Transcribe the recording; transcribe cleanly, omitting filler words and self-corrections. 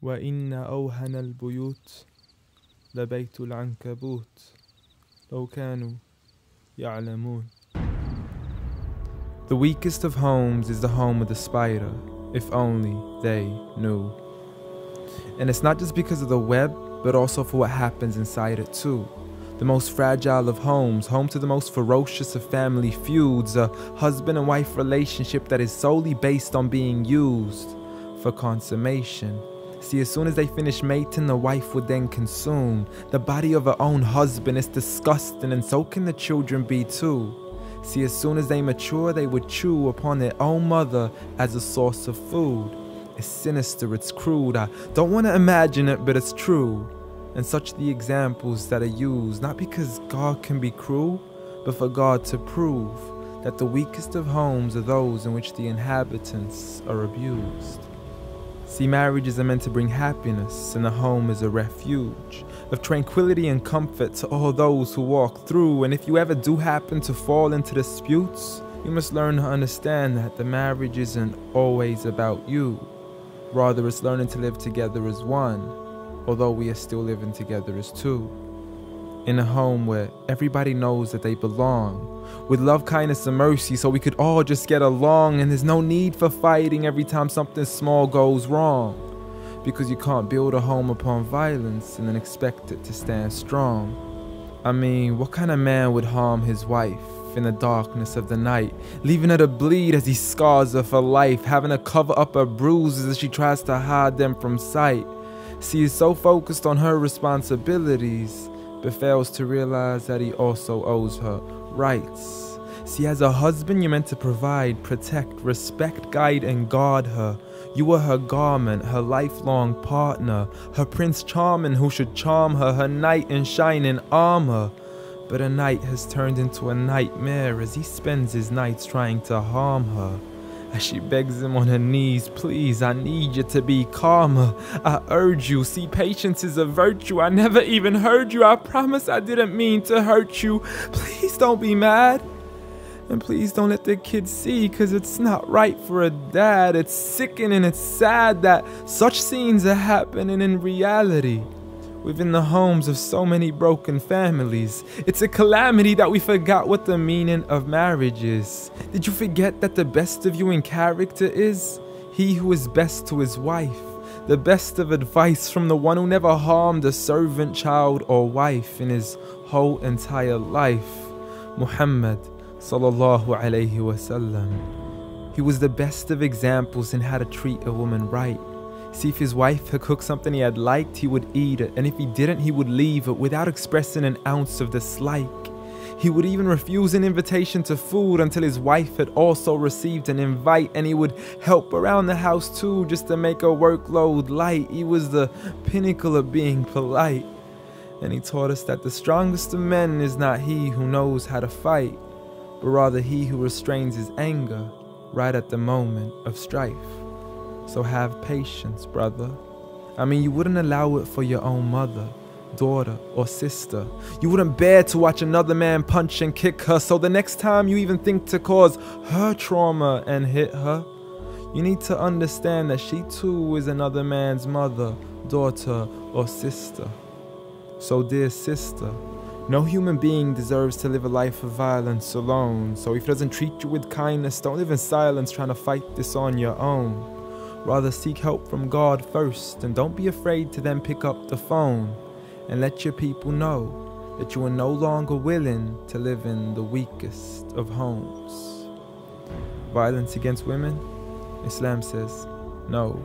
وإن أوهن البيوت لبيت العنكبوت لو كانوا يعلمون. The weakest of homes is the home of the spider, if only they knew. And it's not just because of the web, but also for what happens inside it too. The most fragile of homes, home to the most ferocious of family feuds, a husband and wife relationship that is solely based on being used for consummation. See, as soon as they finish mating, the wife would then consume the body of her own husband. It's disgusting, and so can the children be too. See, as soon as they mature, they would chew upon their own mother as a source of food. It's sinister, it's crude, I don't want to imagine it, but it's true. And such the examples that are used, not because God can be cruel, but for God to prove that the weakest of homes are those in which the inhabitants are abused. See, marriages are meant to bring happiness, and the home is a refuge of tranquility and comfort to all those who walk through. And if you ever do happen to fall into disputes, you must learn to understand that the marriage isn't always about you. Rather, it's learning to live together as one, although we are still living together as two. In a home where everybody knows that they belong, with love, kindness, and mercy, so we could all just get along, and there's no need for fighting every time something small goes wrong. Because you can't build a home upon violence and then expect it to stand strong. I mean, what kind of man would harm his wife in the darkness of the night, leaving her to bleed as he scars her for life, having to cover up her bruises as she tries to hide them from sight? See, he's so focused on her responsibilities, but fails to realize that he also owes her rights. See, as a husband, you're meant to provide, protect, respect, guide, and guard her. You are her garment, her lifelong partner, her Prince Charming who should charm her, her knight in shining armor. But a night has turned into a nightmare as he spends his nights trying to harm her. As she begs him on her knees, please, I need you to be calmer. I urge you, see, patience is a virtue. I never even heard you. I promise I didn't mean to hurt you. Please don't be mad. And please don't let the kids see, cause it's not right for a dad. It's sickening, it's sad that such scenes are happening in reality within the homes of so many broken families. It's a calamity that we forgot what the meaning of marriage is. Did you forget that the best of you in character is he who is best to his wife? The best of advice from the one who never harmed a servant, child, or wife in his whole entire life. Muhammad sallallahu alayhi wasallam. He was the best of examples in how to treat a woman right. See, if his wife had cooked something he had liked, he would eat it, and if he didn't, he would leave it without expressing an ounce of dislike. He would even refuse an invitation to food until his wife had also received an invite, and he would help around the house too, just to make her workload light. He was the pinnacle of being polite. And he taught us that the strongest of men is not he who knows how to fight, but rather he who restrains his anger right at the moment of strife. So have patience, brother. I mean, you wouldn't allow it for your own mother, daughter, or sister. You wouldn't bear to watch another man punch and kick her, so the next time you even think to cause her trauma and hit her, you need to understand that she too is another man's mother, daughter, or sister. So dear sister, no human being deserves to live a life of violence alone. So if he doesn't treat you with kindness, don't live in silence trying to fight this on your own. Rather seek help from God first, and don't be afraid to then pick up the phone and let your people know that you are no longer willing to live in the weakest of homes. Violence against women? Islam says no.